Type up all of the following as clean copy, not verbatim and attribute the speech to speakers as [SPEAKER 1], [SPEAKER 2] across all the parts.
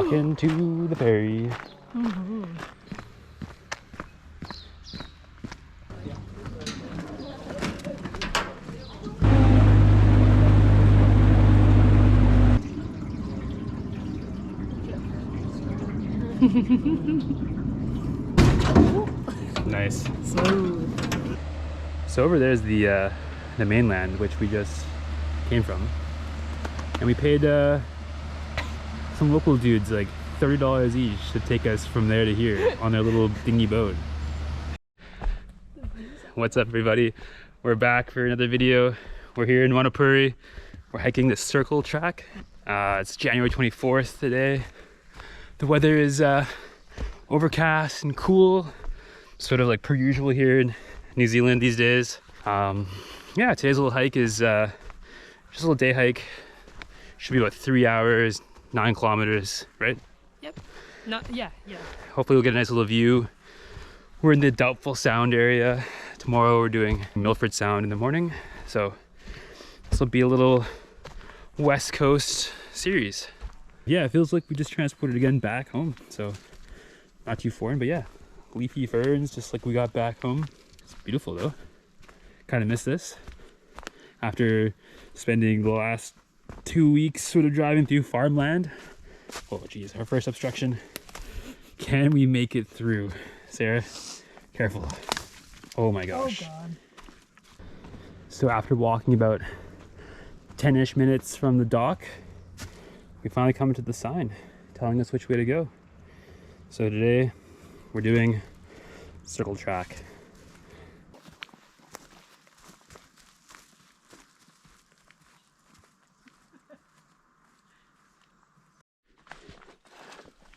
[SPEAKER 1] Walking to the ferry. Nice.
[SPEAKER 2] Smooth.
[SPEAKER 1] So over there's the mainland, which we just came from, and we paid some local dudes like $30 each to take us from there to here on their little dinghy boat. What's up, everybody? We're back for another video. We're here in Manapouri. We're hiking the circle track. It's January 24th today. The weather is overcast and cool, sort of like per usual here in New Zealand these days. Yeah, today's little hike is just a little day hike. Should be about 3 hours, 9 kilometers, right?
[SPEAKER 2] Yep. Yeah.
[SPEAKER 1] Hopefully we'll get a nice little view. We're in the Doubtful Sound area. Tomorrow we're doing Milford Sound in the morning. So this will be a little West Coast series. Yeah, it feels like we just transported again back home. So not too foreign, but yeah, leafy ferns just like we got back home. It's beautiful though. Kind of miss this after spending the last 2 weeks sort of driving through farmland. Oh geez, our first obstruction. Can we make it through? Sarah, careful. Oh my gosh.
[SPEAKER 2] Oh God.
[SPEAKER 1] So after walking about 10-ish minutes from the dock, we finally come to the sign telling us which way to go. So today we're doing circle track.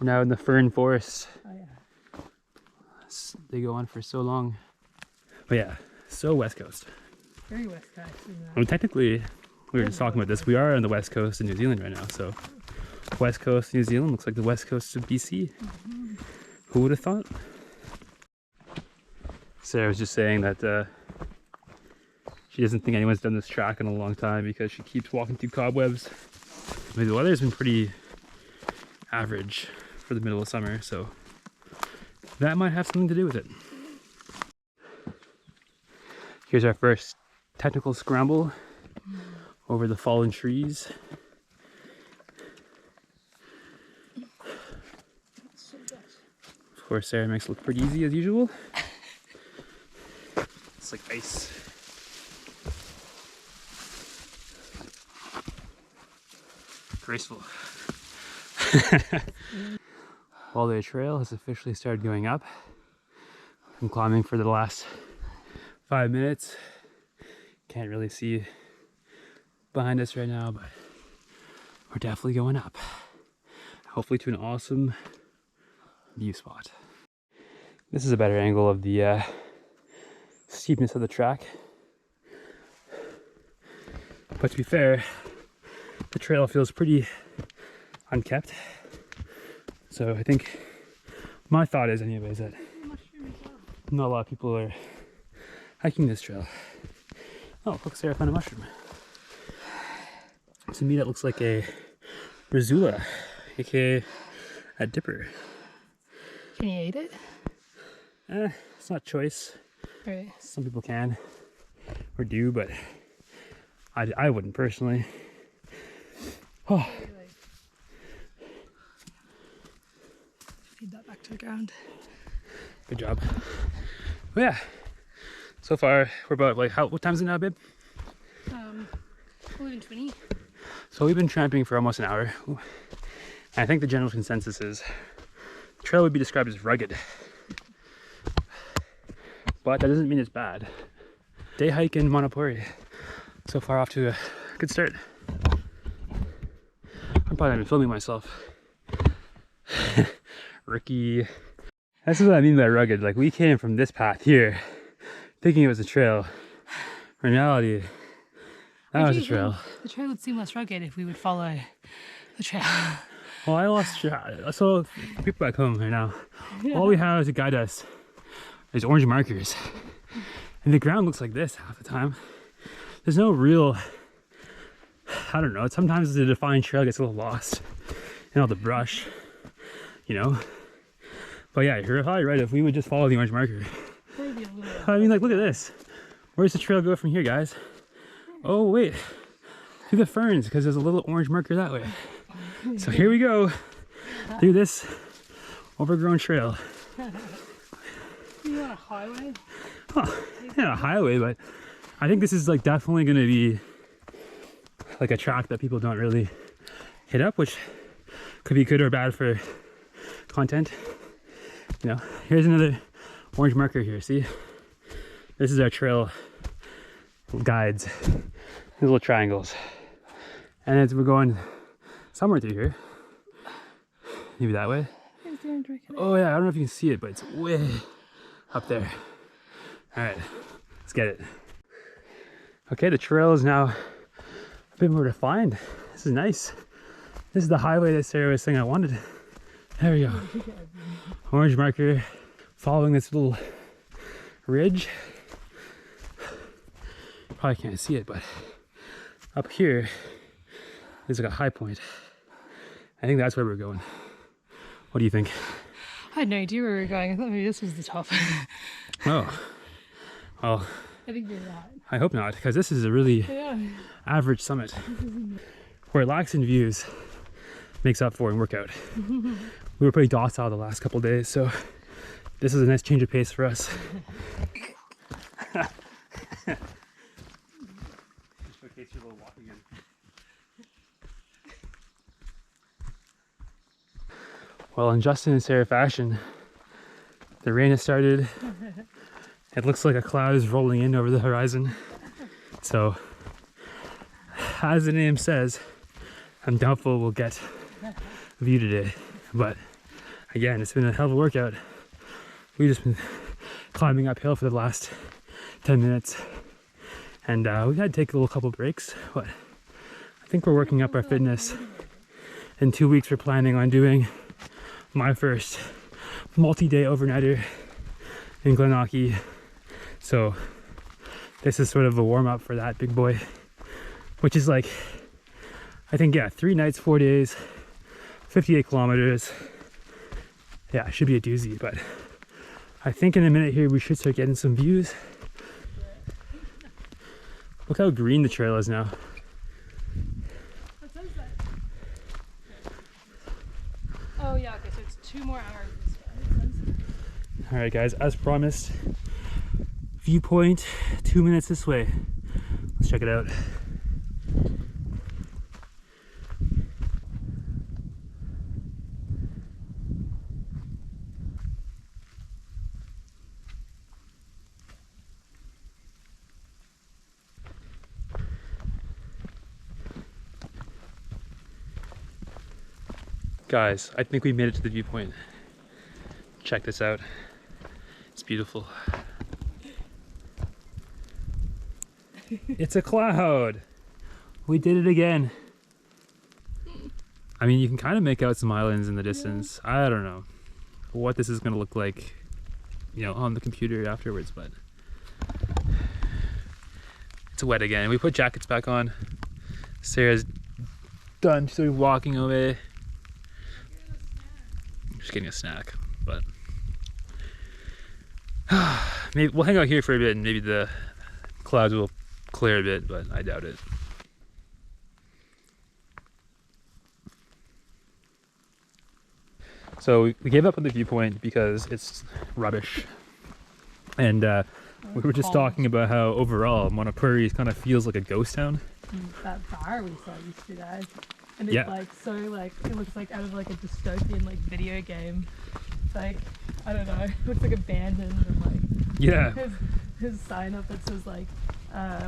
[SPEAKER 1] We're now in the fern forest.
[SPEAKER 2] Oh yeah.
[SPEAKER 1] They go on for so long. But yeah, so West Coast.
[SPEAKER 2] Very West Coast.
[SPEAKER 1] I mean, technically, we were just talking about this. We are on the West Coast of New Zealand right now. So West Coast New Zealand looks like the West Coast of BC. Who would have thought? Sarah was just saying that she doesn't think anyone's done this track in a long time because she keeps walking through cobwebs. I mean, the weather's been pretty average for the middle of summer, so that might have something to do with it. Here's our first technical scramble over the fallen trees. Of course, Sarah makes it look pretty easy as usual. It's like ice. Graceful. All-day trail has officially started going up. I'm climbing for the last 5 minutes. Can't really see behind us right now, but we're definitely going up. Hopefully to an awesome view spot. This is a better angle of the steepness of the track. But to be fair, the trail feels pretty unkept. So I think my thought is anyways that not a lot of people are hiking this trail. Oh, look, Sarah found a mushroom. To me that looks like a Brazula, aka a dipper.
[SPEAKER 2] Can you eat it?
[SPEAKER 1] It's not choice.
[SPEAKER 2] Right.
[SPEAKER 1] Some people can or do, but I wouldn't personally. Oh.
[SPEAKER 2] Feed that back to the ground.
[SPEAKER 1] Good job. Well, yeah. So far we're about like what time is it now, babe?
[SPEAKER 2] 11:20.
[SPEAKER 1] So we've been tramping for almost an hour. And I think the general consensus is the trail would be described as rugged. But that doesn't mean it's bad. Day hike in Manapouri. So far off to a good start. I'm probably not even filming myself. Rookie. That's what I mean by rugged. Like, we came from this path here thinking it was a trail. In reality, that was a trail.
[SPEAKER 2] The trail would seem less rugged if we would follow the trail.
[SPEAKER 1] Well, I lost track. So people back home right now, all we have to guide us is orange markers. And the ground looks like this half the time. There's no real, I don't know, sometimes the defined trail gets a little lost in all the brush. you know. But yeah, you're probably right. If we would just follow the orange marker.
[SPEAKER 2] Maybe a little.
[SPEAKER 1] I mean, like, look at this. Where's the trail go from here, guys? Oh, wait. Through the ferns, because there's a little orange marker that way. So here we go. Through this overgrown trail.
[SPEAKER 2] You want a highway?
[SPEAKER 1] Oh, yeah, a highway, but I think this is like definitely going to be like a track that people don't really hit up, which could be good or bad for content. You know, here's another orange marker here. See, this is our trail guides, these little triangles, and as we're going somewhere through here, maybe that way. Oh yeah, I don't know if you can see it, but it's way up there. All right, let's get it. Okay, the trail is now a bit more defined. This is nice. This is the highway that Sarah was saying I wanted. There we go. Orange marker, following this little ridge. Probably can't see it, but up here is like a high point. I think that's where we're going. What do you think?
[SPEAKER 2] I had no idea where we were going. I thought maybe this was the top.
[SPEAKER 1] Oh, well,
[SPEAKER 2] I think you're right.
[SPEAKER 1] I hope not, because this is a really average summit where Laxton Views makes up for in workout. We were pretty docile the last couple days, so this is a nice change of pace for us. Well, in Justin and Sarah fashion, the rain has started. It looks like a cloud is rolling in over the horizon. So, as the name says, I'm doubtful we'll get a view today. But again, it's been a hell of a workout. We've just been climbing uphill for the last 10 minutes. And we had to take a little couple breaks, but I think we're working up our fitness. In 2 weeks, we're planning on doing my first multi-day overnighter in Glenorchy. So this is sort of a warm-up for that big boy, which is like, I think, yeah, 3 nights, 4 days, 58 kilometers. Yeah, it should be a doozy, but I think in a minute here we should start getting some views. Look how green the trail is now.
[SPEAKER 2] Oh yeah, okay, so it's 2 more hours this way.
[SPEAKER 1] All right, guys, as promised, viewpoint 2 minutes this way. Let's check it out. Guys, I think we made it to the viewpoint. Check this out. It's beautiful. It's a cloud. We did it again. I mean, you can kind of make out some islands in the distance. I don't know what this is going to look like, you know, on the computer afterwards, but it's wet again. We put jackets back on. Sarah's done. She's walking away. Just getting a snack, but maybe we'll hang out here for a bit and maybe the clouds will clear a bit, but I doubt it. So we gave up on the viewpoint because it's rubbish, and we were just talking about how overall Manapouri kind of feels like a ghost town.
[SPEAKER 2] That bar we saw used to be there. And it's like so like it looks like out of like a dystopian like video game. It's like, I don't know, it looks like abandoned and like his sign up that says like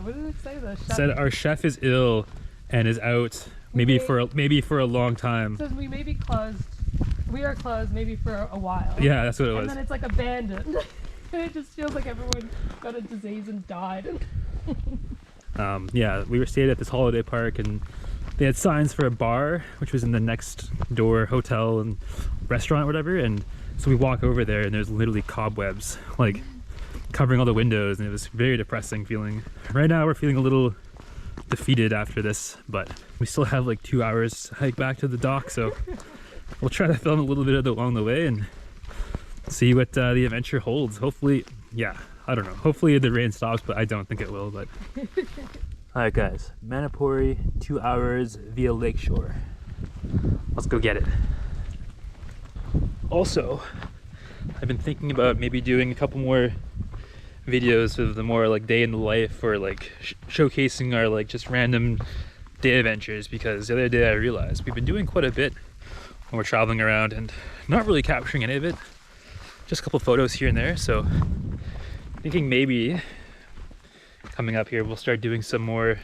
[SPEAKER 2] what did it say? The chef
[SPEAKER 1] said our chef is ill and is out maybe for a long time.
[SPEAKER 2] It says we may be closed. We are closed maybe for a while.
[SPEAKER 1] Yeah, that's what it was.
[SPEAKER 2] And then it's like abandoned. And it just feels like everyone got a disease and died.
[SPEAKER 1] Yeah, we were stayed at this holiday park and they had signs for a bar, which was in the next door hotel and restaurant or whatever. And so we walk over there and there's literally cobwebs like covering all the windows, and it was very depressing feeling. Right now we're feeling a little defeated after this, but we still have like 2 hours to hike back to the dock, so we'll try to film a little bit of it along the way and see what the adventure holds. Hopefully, yeah, I don't know. Hopefully the rain stops, but I don't think it will. But all right, guys, Manapouri, 2 hours via lakeshore. Let's go get it. Also, I've been thinking about maybe doing a couple more videos of the more like day in the life, or like showcasing our like just random day adventures, because the other day I realized we've been doing quite a bit when we're traveling around and not really capturing any of it, just a couple photos here and there. So thinking maybe coming up here we'll start doing some more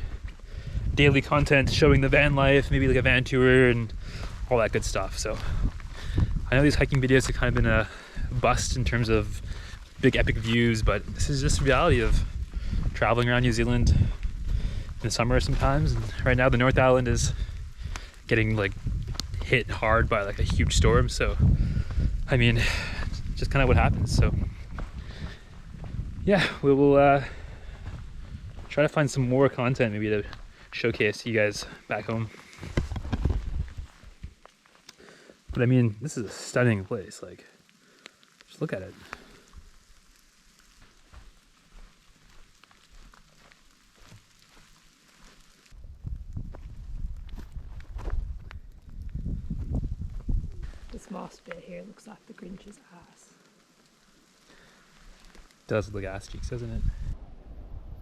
[SPEAKER 1] daily content showing the van life, maybe like a van tour and all that good stuff. So I know these hiking videos have kind of been a bust in terms of big epic views, but this is just the reality of traveling around New Zealand in the summer sometimes. And right now the North Island is getting like hit hard by like a huge storm, so I mean, just kind of what happens. So yeah, we will try to find some more content maybe to showcase to you guys back home. But I mean, this is a stunning place. Like, just look at it.
[SPEAKER 2] This moss bit here looks like the Grinch's ass.
[SPEAKER 1] Does look ass cheeks, doesn't it?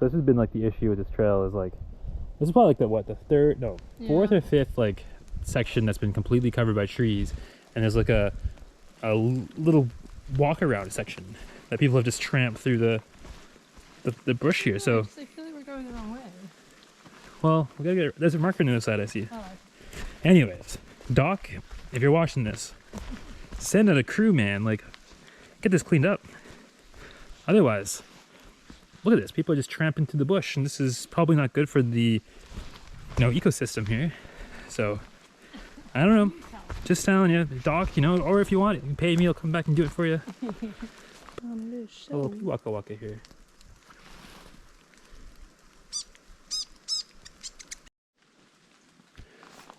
[SPEAKER 1] So this has been like the issue with this trail, is like, this is probably like the what, the third, no, fourth or fifth like section that's been completely covered by trees, and there's like a little walk around section that people have just tramped through the bush here. So
[SPEAKER 2] I feel like we're going the wrong way.
[SPEAKER 1] well, we gotta get, there's a marker on the other side I see.
[SPEAKER 2] Oh.
[SPEAKER 1] Anyways, Doc, if you're watching this, send out a crew, man. Like, get this cleaned up. Otherwise, look at this. People are just tramping through the bush, and this is probably not good for the ecosystem here. So I don't know. Just telling you, Doc. Or if you want it, you can pay me. I'll come back and do it for you. Oh, waka waka here.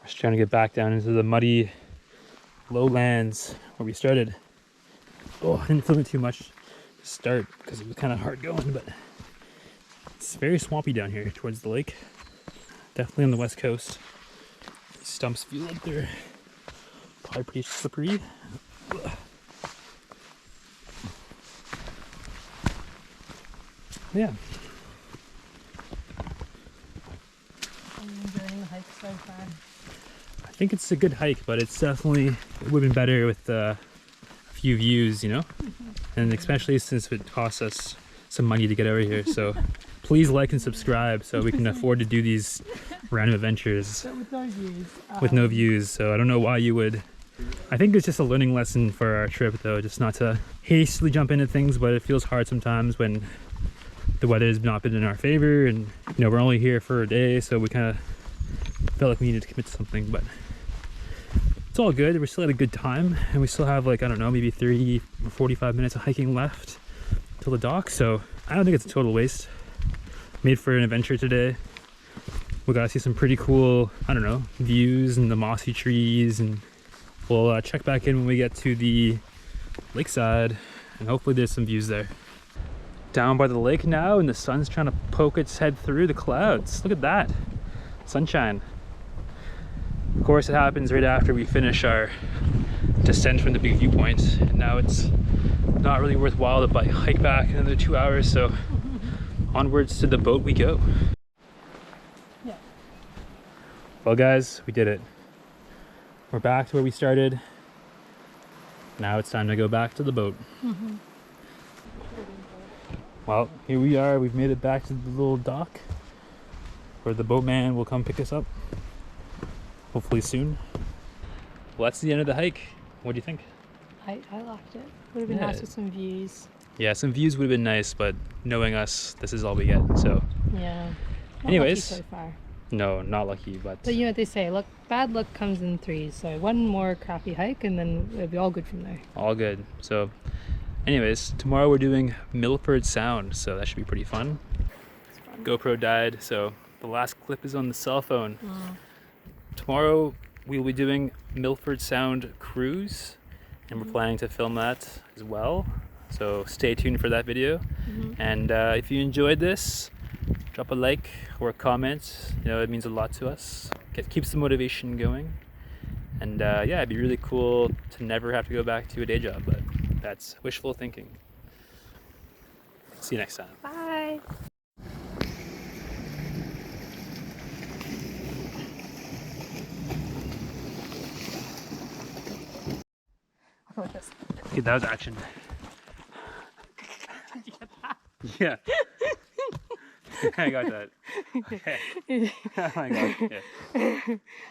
[SPEAKER 1] Just trying to get back down into the muddy lowlands where we started. Oh, I didn't film it too much to start because it was kind of hard going, but it's very swampy down here towards the lake. Definitely on the west coast. These stumps feel like they're probably pretty slippery. Ugh. Yeah.
[SPEAKER 2] Are you enjoying the hike so far?
[SPEAKER 1] I think it's a good hike, but it's definitely, it would have been better with a few views, and especially since it costs us some money to get over here. So please like and subscribe so we can afford to do these random adventures.
[SPEAKER 2] But with no views.
[SPEAKER 1] With no views. So I don't know why you would. I think it's just a learning lesson for our trip, though, just not to hastily jump into things, but it feels hard sometimes when the weather has not been in our favor, and we're only here for a day, so we kind of felt like we needed to commit to something. But it's all good. We still had a good time, and we still have, like, I don't know, maybe 30 or 45 minutes of hiking left till the dock, so I don't think it's a total waste. Made for an adventure today. We got to see some pretty cool, I don't know, views and the mossy trees, and we'll check back in when we get to the lakeside, and hopefully there's some views there. Down by the lake now, and the sun's trying to poke its head through the clouds. Look at that. Sunshine. Of course, it happens right after we finish our descent from the big viewpoint, and now it's not really worthwhile to hike back another 2 hours, so onwards to the boat we go.
[SPEAKER 2] Yeah.
[SPEAKER 1] Well, guys, we did it. We're back to where we started. Now it's time to go back to the boat. Well, here we are. We've made it back to the little dock where the boatman will come pick us up. Hopefully soon. Well, that's the end of the hike. What do you think?
[SPEAKER 2] I liked it. Would have been nice with some views.
[SPEAKER 1] Yeah, some views would have been nice, but knowing us, this is all we get. So
[SPEAKER 2] yeah. Not
[SPEAKER 1] anyways,
[SPEAKER 2] lucky so far.
[SPEAKER 1] No, not lucky, but
[SPEAKER 2] you know what they say, luck, bad luck comes in threes. So one more crappy hike and then it'll be all good from there.
[SPEAKER 1] All good. So anyways, tomorrow we're doing Milford Sound, so that should be pretty fun.
[SPEAKER 2] It's fun.
[SPEAKER 1] GoPro died, so the last clip is on the cell phone. Tomorrow we'll be doing Milford Sound cruise, and we're planning to film that as well. So stay tuned for that video. And if you enjoyed this, drop a like or a comment. You know, it means a lot to us. Keeps the motivation going. And yeah, it'd be really cool to never have to go back to a day job, but that's wishful thinking. See you next time.
[SPEAKER 2] Bye.
[SPEAKER 1] Okay, that was action.
[SPEAKER 2] Did you get that?
[SPEAKER 1] Yeah. I got that. Okay. Oh my god. Yeah.